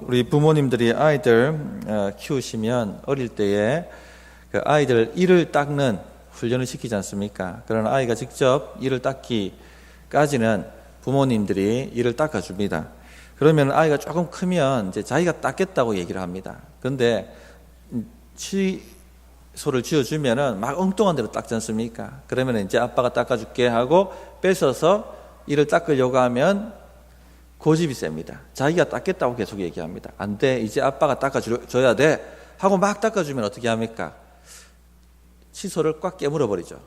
우리 부모님들이 아이들 키우시면 어릴 때에 그 아이들 이를 닦는 훈련을 시키지 않습니까? 그러나 아이가 직접 이를 닦기까지는 부모님들이 이를 닦아줍니다. 그러면 아이가 조금 크면 이제 자기가 닦겠다고 얘기를 합니다. 그런데 칫솔을 쥐어주면은 막 엉뚱한 대로 닦지 않습니까? 그러면 이제 아빠가 닦아줄게 하고 뺏어서 이를 닦으려고 하면 고집이 셉니다. 자기가 닦겠다고 계속 얘기합니다. 안 돼, 이제 아빠가 닦아줘야 돼 하고 막 닦아주면 어떻게 합니까? 칫솔을 꽉 깨물어 버리죠.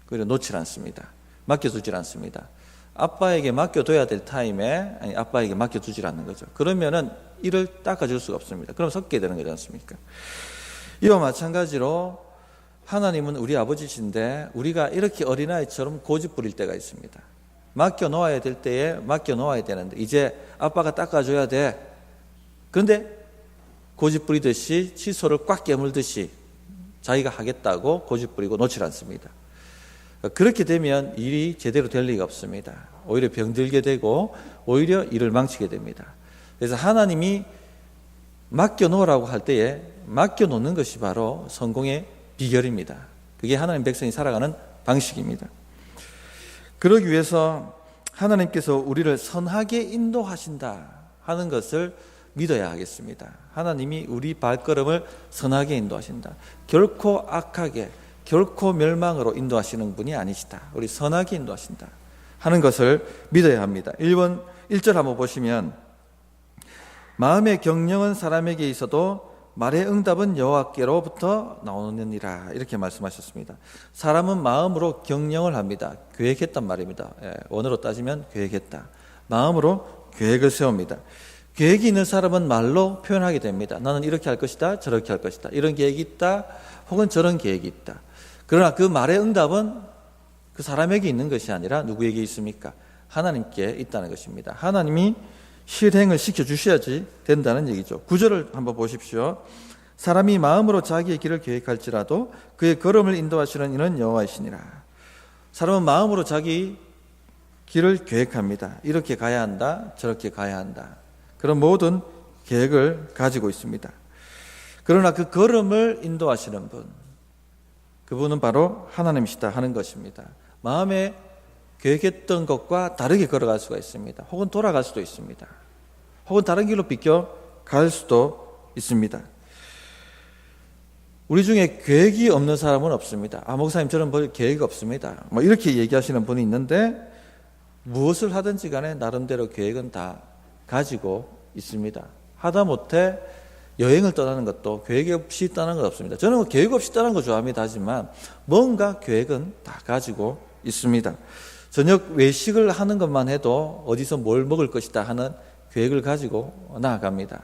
그리고 놓질 않습니다. 맡겨두질 않습니다. 아빠에게 맡겨둬야 될 타임에 아빠에게 맡겨두질 않는 거죠. 그러면은 이를 닦아줄 수가 없습니다. 그럼 섞게 되는 거지 않습니까? 이와 마찬가지로 하나님은 우리 아버지신데 우리가 이렇게 어린아이처럼 고집 부릴 때가 있습니다. 맡겨놓아야 될 때에 맡겨놓아야 되는데 이제 아빠가 닦아줘야 돼. 그런데 고집 부리듯이 칫솔을 꽉 깨물듯이 자기가 하겠다고 고집 부리고 놓질 않습니다. 그렇게 되면 일이 제대로 될 리가 없습니다. 오히려 병들게 되고 오히려 일을 망치게 됩니다. 그래서 하나님이 맡겨놓으라고 할 때에 맡겨놓는 것이 바로 성공의 비결입니다. 그게 하나님 백성이 살아가는 방식입니다. 그러기 위해서 하나님께서 우리를 선하게 인도하신다 하는 것을 믿어야 하겠습니다. 하나님이 우리 발걸음을 선하게 인도하신다. 결코 악하게, 결코 멸망으로 인도하시는 분이 아니시다. 우리 선하게 인도하신다 하는 것을 믿어야 합니다. 1절 한번 보시면 마음의 경영은 사람에게 있어도 말의 응답은 여호와께로부터 나오느니라 이렇게 말씀하셨습니다. 사람은 마음으로 경영을 합니다. 계획했단 말입니다. 원어로 따지면 계획했다. 마음으로 계획을 세웁니다. 계획이 있는 사람은 말로 표현하게 됩니다. 나는 이렇게 할 것이다, 저렇게 할 것이다. 이런 계획이 있다, 혹은 저런 계획이 있다. 그러나 그 말의 응답은 그 사람에게 있는 것이 아니라 누구에게 있습니까? 하나님께 있다는 것입니다. 하나님이 실행을 시켜주셔야지 된다는 얘기죠. 9절을 한번 보십시오. 사람이 마음으로 자기의 길을 계획할지라도 그의 걸음을 인도하시는 이는 여호와이시니라. 사람은 마음으로 자기 길을 계획합니다. 이렇게 가야 한다, 저렇게 가야 한다. 그런 모든 계획을 가지고 있습니다. 그러나 그 걸음을 인도하시는 분, 그분은 바로 하나님이시다 하는 것입니다. 마음에 계획했던 것과 다르게 걸어갈 수가 있습니다. 혹은 돌아갈 수도 있습니다. 혹은 다른 길로 비껴갈 수도 있습니다. 우리 중에 계획이 없는 사람은 없습니다. 목사님 저는 별 계획이 없습니다. 이렇게 얘기하시는 분이 있는데 무엇을 하든지 간에 나름대로 계획은 다 가지고 있습니다. 하다못해 여행을 떠나는 것도 계획 없이 떠나는 건 없습니다. 저는 계획 없이 떠나는 거 좋아합니다. 하지만 뭔가 계획은 다 가지고 있습니다. 저녁 외식을 하는 것만 해도 어디서 뭘 먹을 것이다 하는 계획을 가지고 나아갑니다.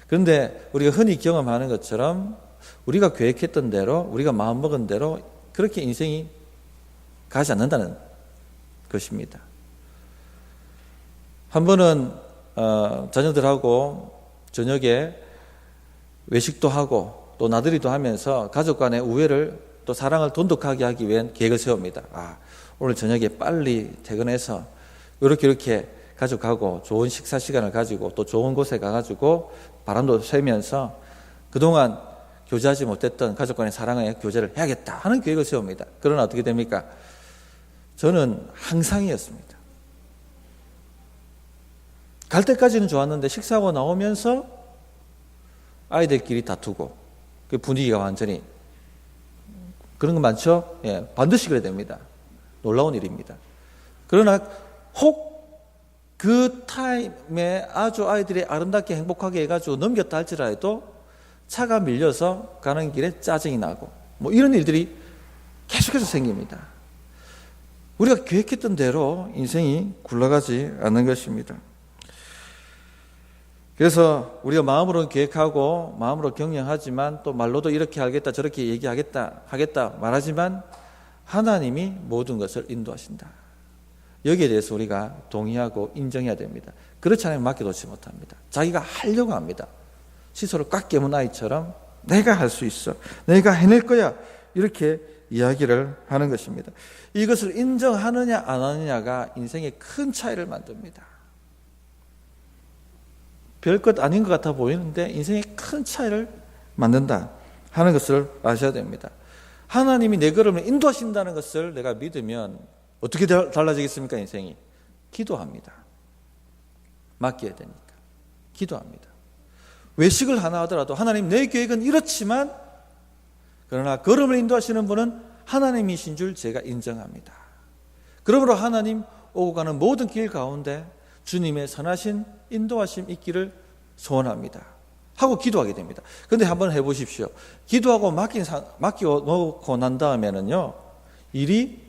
그런데 우리가 흔히 경험하는 것처럼 우리가 계획했던 대로, 우리가 마음먹은 대로 그렇게 인생이 가지 않는다는 것입니다. 한 번은 자녀들하고 저녁에 외식도 하고 또 나들이도 하면서 가족 간의 우애를 또 사랑을 돈독하게 하기 위한 계획을 세웁니다. 오늘 저녁에 빨리 퇴근해서 이렇게 가족하고 좋은 식사 시간을 가지고 또 좋은 곳에 가가지고 바람도 쐬면서 그동안 교제하지 못했던 가족 간의 사랑의 교제를 해야겠다 하는 계획을 세웁니다. 그러나 어떻게 됩니까? 저는 항상이었습니다. 갈 때까지는 좋았는데 식사하고 나오면서 아이들끼리 다투고 그 분위기가 완전히 그런 거 많죠? 반드시 그래야 됩니다. 놀라운 일입니다. 그러나 혹 그 타임에 아주 아이들이 아름답게 행복하게 해가지고 넘겼다 할지라도 차가 밀려서 가는 길에 짜증이 나고 이런 일들이 계속해서 생깁니다. 우리가 계획했던 대로 인생이 굴러가지 않는 것입니다. 그래서 우리가 마음으로는 계획하고 마음으로 경영하지만 또 말로도 이렇게 하겠다 저렇게 얘기하겠다 말하지만 하나님이 모든 것을 인도하신다. 여기에 대해서 우리가 동의하고 인정해야 됩니다. 그렇지 않으면 맡겨놓지 못합니다. 자기가 하려고 합니다. 칫솔을 꽉 깨문 아이처럼 내가 할 수 있어, 내가 해낼 거야 이렇게 이야기를 하는 것입니다. 이것을 인정하느냐 안 하느냐가 인생에 큰 차이를 만듭니다. 별것 아닌 것 같아 보이는데 인생에 큰 차이를 만든다 하는 것을 아셔야 됩니다. 하나님이 내 걸음을 인도하신다는 것을 내가 믿으면 어떻게 달라지겠습니까? 인생이 기도합니다. 맡겨야 되니까 기도합니다. 외식을 하나 하더라도 하나님 내 계획은 이렇지만 그러나 걸음을 인도하시는 분은 하나님이신 줄 제가 인정합니다. 그러므로 하나님 오고 가는 모든 길 가운데 주님의 선하신 인도하심 있기를 소원합니다 하고 기도하게 됩니다. 그런데 한번 해보십시오. 기도하고 맡겨놓고 난 다음에는요, 일이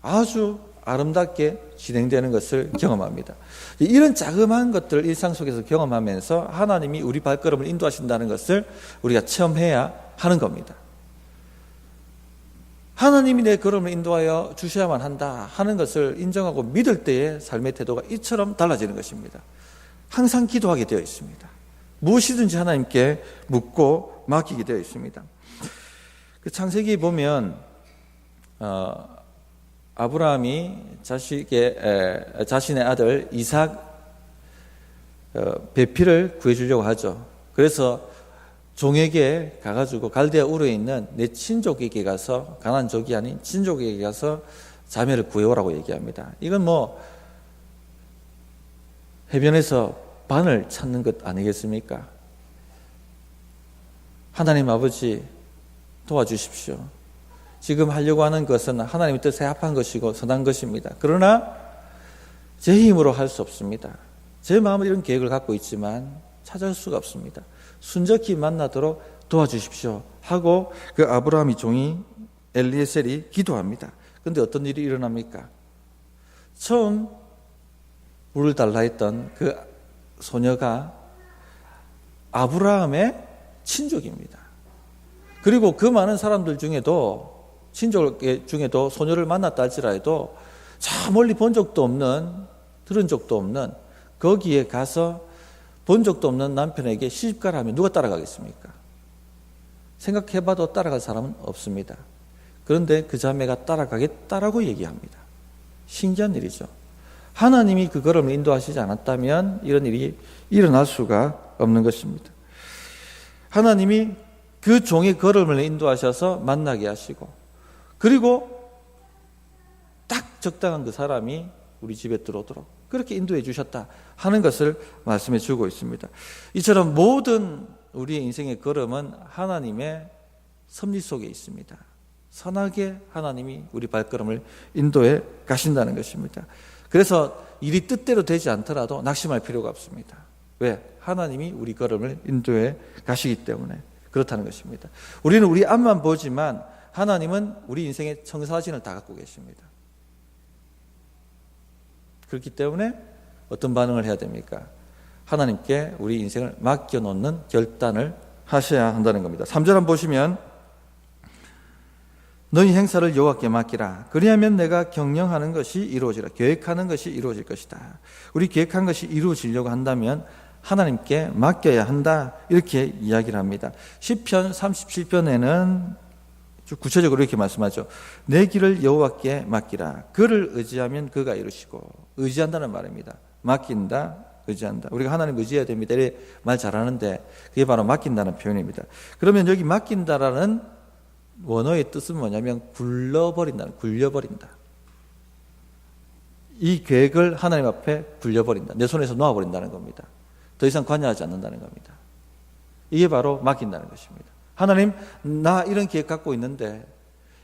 아주 아름답게 진행되는 것을 경험합니다. 이런 자그마한 것들을 일상 속에서 경험하면서 하나님이 우리 발걸음을 인도하신다는 것을 우리가 체험해야 하는 겁니다. 하나님이 내 걸음을 인도하여 주셔야만 한다 하는 것을 인정하고 믿을 때의 삶의 태도가 이처럼 달라지는 것입니다. 항상 기도하게 되어 있습니다. 무엇이든지 하나님께 묻고 맡기게 되어 있습니다. 그 창세기 보면 아브라함이 자신의 아들 이삭 배필을 구해주려고 하죠. 그래서 종에게 가가지고 갈대아 우르에 있는 내 친족에게 가서, 가나안족이 아닌 친족에게 가서 자매를 구해오라고 얘기합니다. 이건 해변에서 바늘 찾는 것 아니겠습니까? 하나님 아버지 도와주십시오. 지금 하려고 하는 것은 하나님의 뜻에 합한 것이고 선한 것입니다. 그러나 제 힘으로 할 수 없습니다. 제 마음은 이런 계획을 갖고 있지만 찾을 수가 없습니다. 순적히 만나도록 도와주십시오 하고 그 아브라함의 종이 엘리에셀이 기도합니다. 그런데 어떤 일이 일어납니까? 처음 물을 달라 했던 그 소녀가 아브라함의 친족입니다. 그리고 그 많은 사람들 중에도, 친족 중에도 소녀를 만났다 할지라도 저 멀리 본 적도 없는, 들은 적도 없는, 거기에 가서 본 적도 없는 남편에게 시집가라 하면 누가 따라가겠습니까? 생각해봐도 따라갈 사람은 없습니다. 그런데 그 자매가 따라가겠다라고 얘기합니다. 신기한 일이죠. 하나님이 그 걸음을 인도하시지 않았다면 이런 일이 일어날 수가 없는 것입니다. 하나님이 그 종의 걸음을 인도하셔서 만나게 하시고, 그리고 딱 적당한 그 사람이 우리 집에 들어오도록 그렇게 인도해 주셨다 하는 것을 말씀해 주고 있습니다. 이처럼 모든 우리의 인생의 걸음은 하나님의 섭리 속에 있습니다. 선하게 하나님이 우리 발걸음을 인도해 가신다는 것입니다. 그래서 일이 뜻대로 되지 않더라도 낙심할 필요가 없습니다. 왜? 하나님이 우리 걸음을 인도해 가시기 때문에 그렇다는 것입니다. 우리는 우리 앞만 보지만 하나님은 우리 인생의 청사진을 다 갖고 계십니다. 그렇기 때문에 어떤 반응을 해야 됩니까? 하나님께 우리 인생을 맡겨놓는 결단을 하셔야 한다는 겁니다. 3절 한번 보시면 너희 행사를 여호와께 맡기라. 그리하면 내가 경영하는 것이 이루어지라. 계획하는 것이 이루어질 것이다. 우리 계획한 것이 이루어지려고 한다면 하나님께 맡겨야 한다. 이렇게 이야기를 합니다. 시편 37편에는 구체적으로 이렇게 말씀하죠. 내 길을 여호와께 맡기라. 그를 의지하면 그가 이루시고. 의지한다는 말입니다. 맡긴다, 의지한다. 우리가 하나님 의지해야 됩니다. 이렇게 말 잘하는데 그게 바로 맡긴다는 표현입니다. 그러면 여기 맡긴다라는 원어의 뜻은 뭐냐면 굴려버린다. 이 계획을 하나님 앞에 굴려버린다. 내 손에서 놓아버린다는 겁니다. 더 이상 관여하지 않는다는 겁니다. 이게 바로 맡긴다는 것입니다. 하나님, 나 이런 계획 갖고 있는데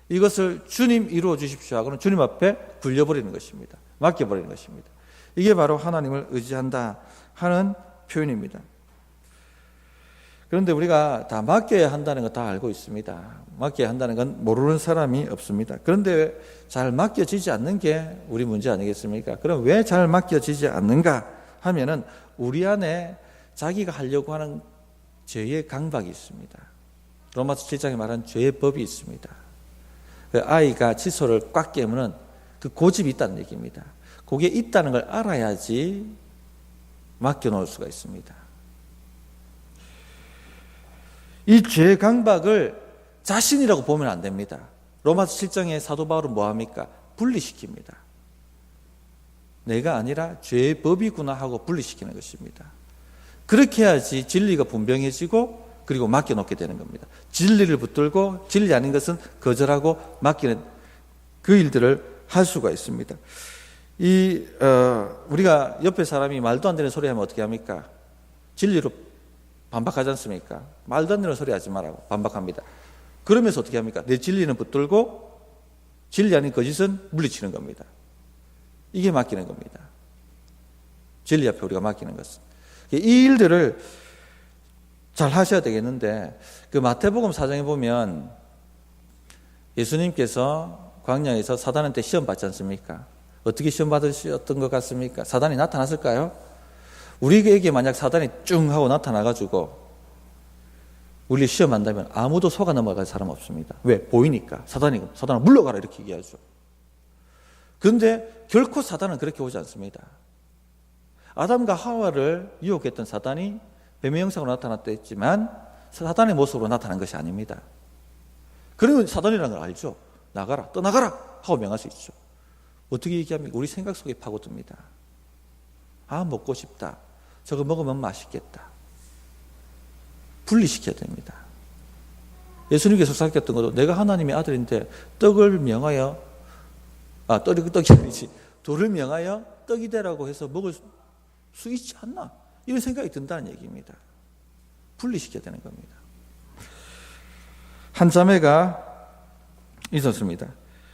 이것을 주님 이루어 주십시오 하고는 주님 앞에 굴려버리는 것입니다. 맡겨버리는 것입니다. 이게 바로 하나님을 의지한다 하는 표현입니다. 그런데 우리가 다 맡겨야 한다는 거 다 알고 있습니다. 맡겨야 한다는 건 모르는 사람이 없습니다. 그런데 잘 맡겨지지 않는 게 우리 문제 아니겠습니까? 그럼 왜 잘 맡겨지지 않는가 하면은 우리 안에 자기가 하려고 하는 죄의 강박이 있습니다. 로마서 7장에 말한 죄의 법이 있습니다. 그 아이가 칫솔을 꽉 깨무는 그 고집이 있다는 얘기입니다. 그게 있다는 걸 알아야지 맡겨놓을 수가 있습니다. 이 죄의 강박을 자신이라고 보면 안 됩니다. 로마서 7장에 사도 바울은 뭐합니까? 분리시킵니다. 내가 아니라 죄의 법이구나 하고 분리시키는 것입니다. 그렇게 해야지 진리가 분명해지고 그리고 맡겨놓게 되는 겁니다. 진리를 붙들고 진리 아닌 것은 거절하고 맡기는 그 일들을 할 수가 있습니다. 우리가 옆에 사람이 말도 안 되는 소리 하면 어떻게 합니까? 진리로 반박하지 않습니까? 말도 안 되는 소리 하지 말라고 반박합니다. 그러면서 어떻게 합니까? 내 진리는 붙들고 진리 아닌 거짓은 물리치는 겁니다. 이게 맡기는 겁니다. 진리 앞에 우리가 맡기는 것은. 이 일들을 잘 하셔야 되겠는데, 그 마태복음 4장에 보면 예수님께서 광야에서 사단한테 시험 받지 않습니까? 어떻게 시험 받으셨던 것 같습니까? 사단이 나타났을까요? 우리에게 만약 사단이 쭉 하고 나타나가지고 우리 시험한다면 아무도 속아 넘어갈 사람 없습니다. 왜? 보이니까. 사단은 물러가라 이렇게 얘기하죠. 그런데 결코 사단은 그렇게 오지 않습니다. 아담과 하와를 유혹했던 사단이 뱀의 형상으로 나타났다 했지만 사단의 모습으로 나타난 것이 아닙니다. 그러면 사단이라는 걸 알죠. 나가라, 떠나가라 하고 명할 수 있죠. 어떻게 얘기합니까? 우리 생각 속에 파고듭니다. 아, 먹고 싶다. 저거 먹으면 맛있겠다. 분리시켜야 됩니다. 예수님께서 속삭였던 것도 내가 하나님의 아들인데 떡을 명하여 떡이 아니지. 돌을 명하여 떡이 되라고 해서 먹을 수 있지 않나? 이런 생각이 든다는 얘기입니다. 분리시켜야 되는 겁니다. 한 자매가 있었습니다.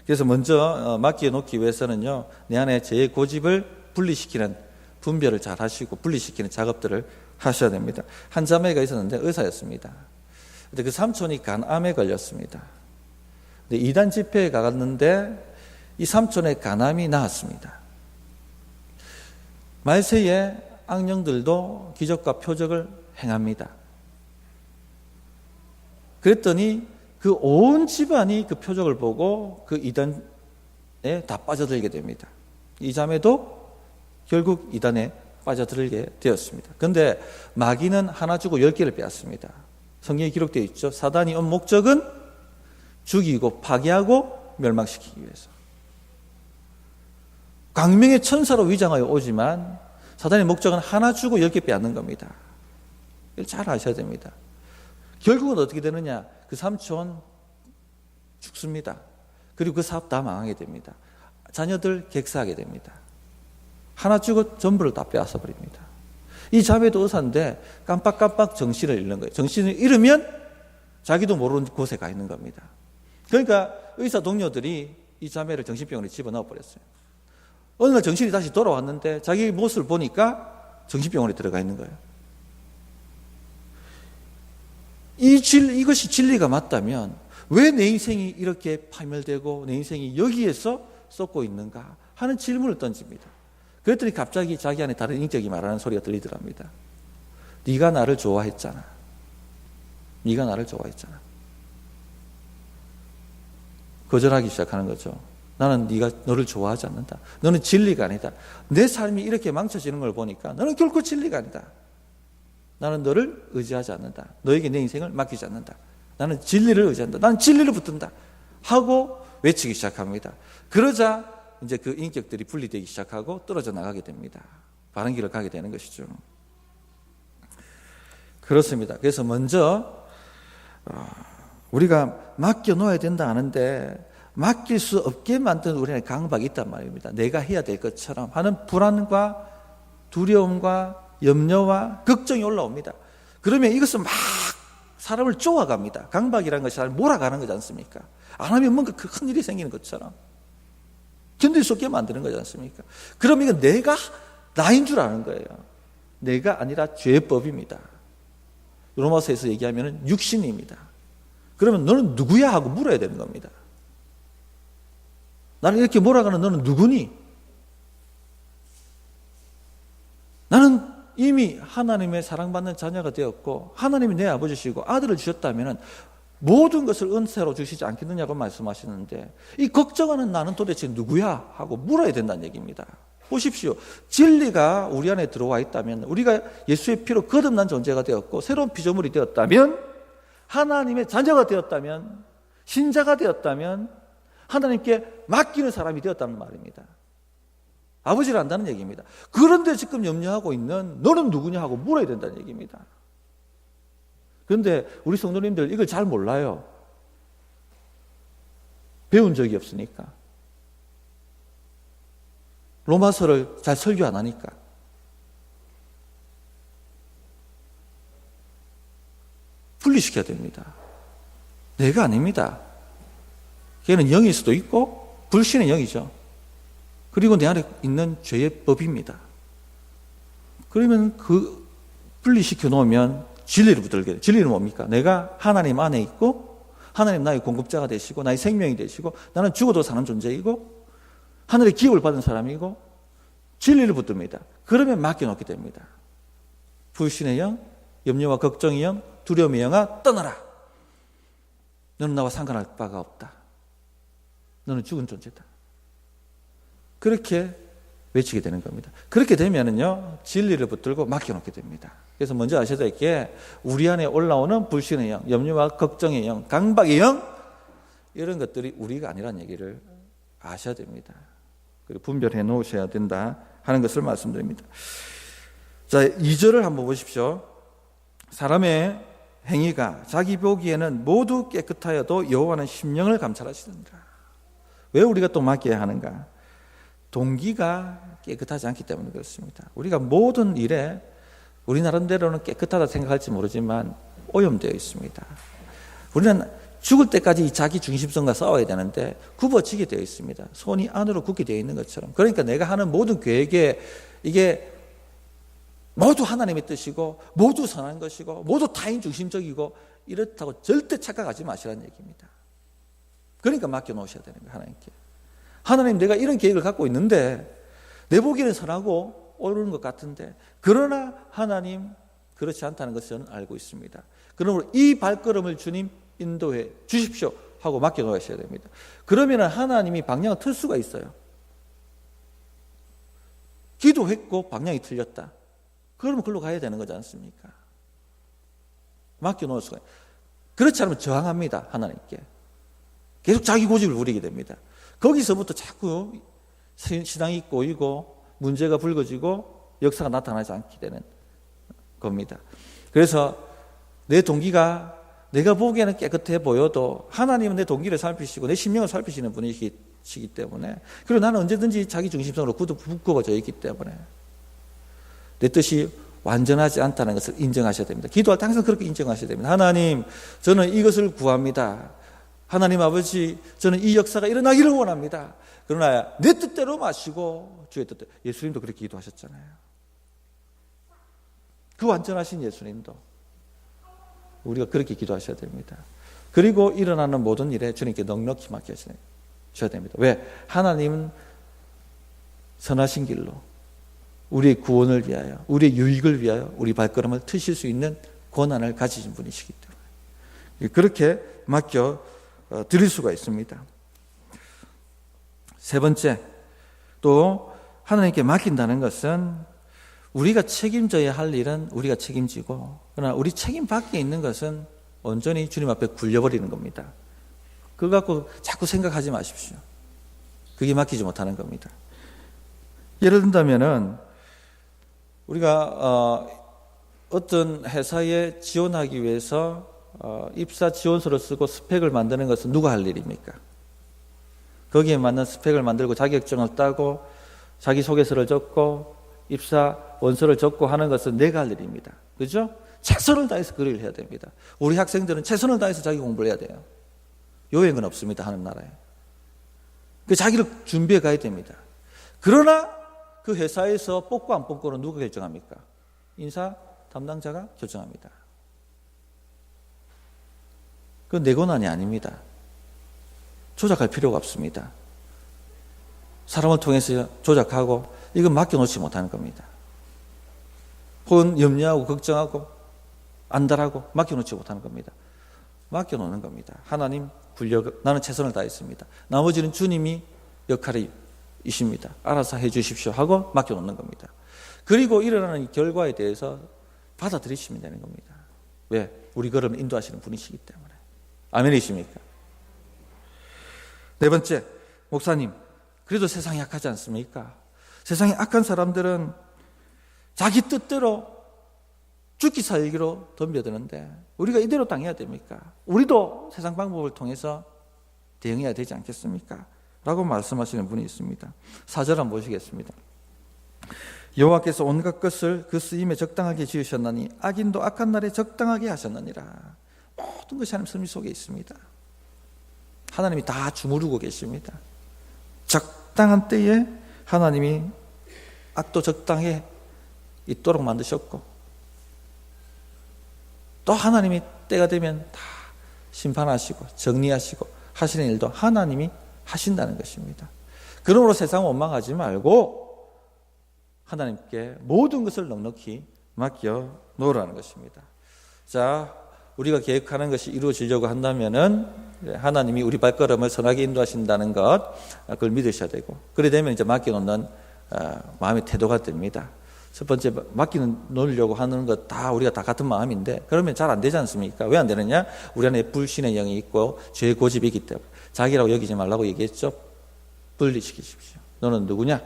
그래서 먼저 맡겨 놓기 위해서는요, 내 안에 죄의 고집을 분리시키는 분별을 잘 하시고 분리시키는 작업들을 하셔야 됩니다. 한 자매가 있었는데 의사였습니다. 근데 그 삼촌이 간암에 걸렸습니다. 근데 이단 집회에 가갔는데 이 삼촌의 간암이 나았습니다. 말세에 악령들도 기적과 표적을 행합니다. 그랬더니 그 온 집안이 그 표적을 보고 그 이단에 다 빠져들게 됩니다. 이 자매도 결국 이단에 빠져들게 되었습니다. 그런데 마귀는 하나 주고 10개를 빼앗습니다. 성경에 기록되어 있죠. 사단이 온 목적은 죽이고 파괴하고 멸망시키기 위해서. 광명의 천사로 위장하여 오지만 사단의 목적은 하나 주고 10개 빼앗는 겁니다. 이걸 잘 아셔야 됩니다. 결국은 어떻게 되느냐? 그 삼촌 죽습니다. 그리고 그 사업 다 망하게 됩니다. 자녀들 객사하게 됩니다. 하나 주고 전부를 다 빼앗아 버립니다. 이 자매도 의사인데 깜빡깜빡 정신을 잃는 거예요. 정신을 잃으면 자기도 모르는 곳에 가 있는 겁니다. 그러니까 의사 동료들이 이 자매를 정신병원에 집어넣어 버렸어요. 어느 날 정신이 다시 돌아왔는데 자기 모습을 보니까 정신병원에 들어가 있는 거예요. 이것이 진리가 맞다면 왜 내 인생이 이렇게 파멸되고 내 인생이 여기에서 썩고 있는가 하는 질문을 던집니다. 그랬더니 갑자기 자기 안에 다른 인격이 말하는 소리가 들리더랍니다. 네가 나를 좋아했잖아. 네가 나를 좋아했잖아. 거절하기 시작하는 거죠. 나는 네가 너를 좋아하지 않는다. 너는 진리가 아니다. 내 삶이 이렇게 망쳐지는 걸 보니까 너는 결코 진리가 아니다. 나는 너를 의지하지 않는다. 너에게 내 인생을 맡기지 않는다. 나는 진리를 의지한다. 나는 진리를 붙든다. 하고 외치기 시작합니다. 그러자 이제 그 인격들이 분리되기 시작하고 떨어져 나가게 됩니다. 바른 길을 가게 되는 것이죠. 그렇습니다. 그래서 먼저 우리가 맡겨놓아야 된다 하는데 맡길 수 없게 만드는 우리의 강박이 있단 말입니다. 내가 해야 될 것처럼 하는 불안과 두려움과 염려와 걱정이 올라옵니다. 그러면 이것은 막 사람을 쪼아갑니다. 강박이라는 것이 사람을 몰아가는 거지 않습니까? 안 하면 뭔가 큰 일이 생기는 것처럼 견딜 수 없게 만드는 거지 않습니까? 그럼 이건 내가 나인 줄 아는 거예요. 내가 아니라 죄법입니다. 로마서에서 얘기하면 육신입니다. 그러면 너는 누구야 하고 물어야 되는 겁니다. 나를 이렇게 몰아가는 너는 누구니? 나는 이미 하나님의 사랑받는 자녀가 되었고 하나님이 내 아버지시고 아들을 주셨다면 모든 것을 은혜로 주시지 않겠느냐고 말씀하시는데 이 걱정하는 나는 도대체 누구야? 하고 물어야 된다는 얘기입니다. 보십시오. 진리가 우리 안에 들어와 있다면 우리가 예수의 피로 거듭난 존재가 되었고 새로운 피조물이 되었다면 하나님의 자녀가 되었다면 신자가 되었다면 하나님께 맡기는 사람이 되었다는 말입니다. 아버지를 안다는 얘기입니다. 그런데 지금 염려하고 있는 너는 누구냐 하고 물어야 된다는 얘기입니다. 그런데 우리 성도님들 이걸 잘 몰라요. 배운 적이 없으니까. 로마서를 잘 설교 안 하니까. 분리시켜야 됩니다. 내가 아닙니다. 걔는 영일 수도 있고 불신의 영이죠. 그리고 내 안에 있는 죄의 법입니다. 그러면 그 분리시켜 놓으면 진리를 붙들게 돼요. 진리는 뭡니까? 내가 하나님 안에 있고 하나님 나의 공급자가 되시고 나의 생명이 되시고 나는 죽어도 사는 존재이고 하늘의 기업을 받은 사람이고 진리를 붙듭니다. 그러면 맡겨놓게 됩니다. 불신의 영, 염려와 걱정의 영, 두려움의 영아 떠나라. 너는 나와 상관할 바가 없다. 너는 죽은 존재다. 그렇게 외치게 되는 겁니다. 그렇게 되면은요, 진리를 붙들고 맡겨놓게 됩니다. 그래서 먼저 아셔야 될 게, 우리 안에 올라오는 불신의 영, 염려와 걱정의 영, 강박의 영, 이런 것들이 우리가 아니라는 얘기를 아셔야 됩니다. 그리고 분별해 놓으셔야 된다 하는 것을 말씀드립니다. 자, 2절을 한번 보십시오. 사람의 행위가 자기 보기에는 모두 깨끗하여도 여호와는 심령을 감찰하시느니라. 왜 우리가 또 맡겨야 하는가? 동기가 깨끗하지 않기 때문에 그렇습니다. 우리가 모든 일에 우리 나름대로는 깨끗하다 생각할지 모르지만 오염되어 있습니다. 우리는 죽을 때까지 자기 중심성과 싸워야 되는데 굽어지게 되어 있습니다. 손이 안으로 굳게 되어 있는 것처럼. 그러니까 내가 하는 모든 계획에 이게 모두 하나님의 뜻이고 모두 선한 것이고 모두 타인 중심적이고 이렇다고 절대 착각하지 마시라는 얘기입니다. 그러니까 맡겨놓으셔야 되는 거예요. 하나님께. 하나님, 내가 이런 계획을 갖고 있는데 내 보기에는 선하고 옳은 것 같은데, 그러나 하나님 그렇지 않다는 것을 저는 알고 있습니다. 그러므로 이 발걸음을 주님 인도해 주십시오 하고 맡겨놓으셔야 됩니다. 그러면 하나님이 방향을 틀 수가 있어요. 기도했고 방향이 틀렸다. 그러면 그걸로 가야 되는 거지 않습니까? 맡겨놓을 수가 있어요. 그렇지 않으면 저항합니다. 하나님께. 계속 자기 고집을 부리게 됩니다. 거기서부터 자꾸 신앙이 꼬이고 문제가 불거지고 역사가 나타나지 않게 되는 겁니다. 그래서 내 동기가 내가 보기에는 깨끗해 보여도 하나님은 내 동기를 살피시고 내 심령을 살피시는 분이시기 때문에, 그리고 나는 언제든지 자기 중심성으로 굳어져 있기 때문에 내 뜻이 완전하지 않다는 것을 인정하셔야 됩니다. 기도할 때 항상 그렇게 인정하셔야 됩니다. 하나님, 저는 이것을 구합니다. 하나님 아버지, 저는 이 역사가 일어나기를 원합니다. 그러나 내 뜻대로 마시고 주의 뜻대로. 예수님도 그렇게 기도하셨잖아요. 그 완전하신 예수님도 우리가 그렇게 기도하셔야 됩니다. 그리고 일어나는 모든 일에 주님께 넉넉히 맡겨주셔야 됩니다. 왜? 하나님은 선하신 길로 우리의 구원을 위하여, 우리의 유익을 위하여 우리 발걸음을 트실 수 있는 권한을 가지신 분이시기 때문에 그렇게 맡겨 드릴 수가 있습니다. 세 번째, 또 하나님께 맡긴다는 것은 우리가 책임져야 할 일은 우리가 책임지고, 그러나 우리 책임 밖에 있는 것은 온전히 주님 앞에 굴려버리는 겁니다. 그거 갖고 자꾸 생각하지 마십시오. 그게 맡기지 못하는 겁니다. 예를 든다면은 우리가 어떤 회사에 지원하기 위해서 입사 지원서를 쓰고 스펙을 만드는 것은 누가 할 일입니까? 거기에 맞는 스펙을 만들고 자격증을 따고 자기소개서를 적고 입사 원서를 적고 하는 것은 내가 할 일입니다. 그렇죠? 최선을 다해서 그 일을 해야 됩니다. 우리 학생들은 최선을 다해서 자기 공부를 해야 돼요. 요행은 없습니다. 하는 나라에. 그 자기를 준비해 가야 됩니다. 그러나 그 회사에서 뽑고 안 뽑고는 누가 결정합니까? 인사 담당자가 결정합니다. 그건 내 권한이 아닙니다. 조작할 필요가 없습니다. 사람을 통해서 조작하고 이건 맡겨놓지 못하는 겁니다. 혹은 염려하고 걱정하고 안달하고 맡겨놓지 못하는 겁니다. 맡겨놓는 겁니다. 하나님 나는 최선을 다했습니다. 나머지는 주님이 역할이십니다. 알아서 해주십시오 하고 맡겨놓는 겁니다. 그리고 일어나는 이 결과에 대해서 받아들이시면 되는 겁니다. 왜? 우리 걸음을 인도하시는 분이시기 때문에. 아멘이십니까? 네 번째, 목사님, 그래도 세상이 약하지 않습니까? 세상에 악한 사람들은 자기 뜻대로 죽기 살기로 덤벼드는데 우리가 이대로 당해야 됩니까? 우리도 세상 방법을 통해서 대응해야 되지 않겠습니까? 라고 말씀하시는 분이 있습니다. 4절 한번 보시겠습니다. 여호와께서 온갖 것을 그 쓰임에 적당하게 지으셨나니 악인도 악한 날에 적당하게 하셨느니라. 모든 것이 하나님 섭리 속에 있습니다. 하나님이 다 주무르고 계십니다. 적당한 때에 하나님이 악도 적당히 있도록 만드셨고, 또 하나님이 때가 되면 다 심판하시고 정리하시고 하시는 일도 하나님이 하신다는 것입니다. 그러므로 세상 원망하지 말고 하나님께 모든 것을 넉넉히 맡겨 놓으라는 것입니다. 자, 우리가 계획하는 것이 이루어지려고 한다면은 하나님이 우리 발걸음을 선하게 인도하신다는 것, 그걸 믿으셔야 되고, 그래 되면 이제 맡겨놓는 마음의 태도가 됩니다. 첫 번째, 맡겨놓으려고 하는 것 다 우리가 다 같은 마음인데 그러면 잘 안 되지 않습니까? 왜 안 되느냐? 우리 안에 불신의 영이 있고 죄의 고집이 있기 때문에. 자기라고 여기지 말라고 얘기했죠. 분리시키십시오. 너는 누구냐?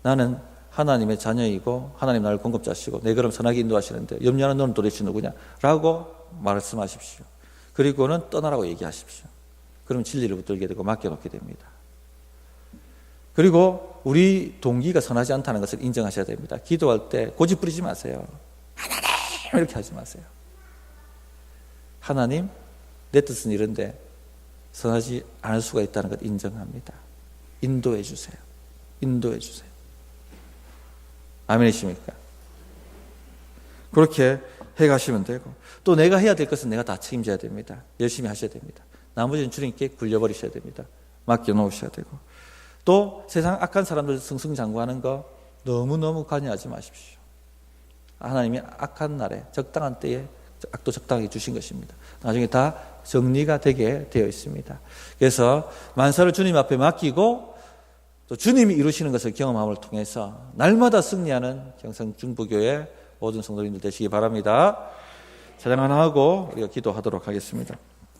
나는 하나님의 자녀이고 하나님 나를 공급자시고 내 걸음 선하게 인도하시는데 염려하는 너는 도대체 누구냐? 라고 말씀하십시오. 그리고는 떠나라고 얘기하십시오. 그럼 진리를 붙들게 되고 맡겨놓게 됩니다. 그리고 우리 동기가 선하지 않다는 것을 인정하셔야 됩니다. 기도할 때 고집 부리지 마세요. 하나님 이렇게 하지 마세요. 하나님, 내 뜻은 이런데 선하지 않을 수가 있다는 것 인정합니다. 인도해 주세요. 인도해 주세요. 아멘이십니까? 그렇게 해가시면 되고, 또 내가 해야 될 것은 내가 다 책임져야 됩니다. 열심히 하셔야 됩니다. 나머지는 주님께 굴려버리셔야 됩니다. 맡겨놓으셔야 되고, 또 세상 악한 사람들 승승장구하는 거 너무너무 관여하지 마십시오. 하나님이 악한 날에 적당한 때에 악도 적당하게 주신 것입니다. 나중에 다 정리가 되게 되어 있습니다. 그래서 만사를 주님 앞에 맡기고 또 주님이 이루시는 것을 경험함을 통해서 날마다 승리하는 경성중부교회 모든 성도님들 되시기 바랍니다. 찬양 하나 하고 우리가 기도하도록 하겠습니다.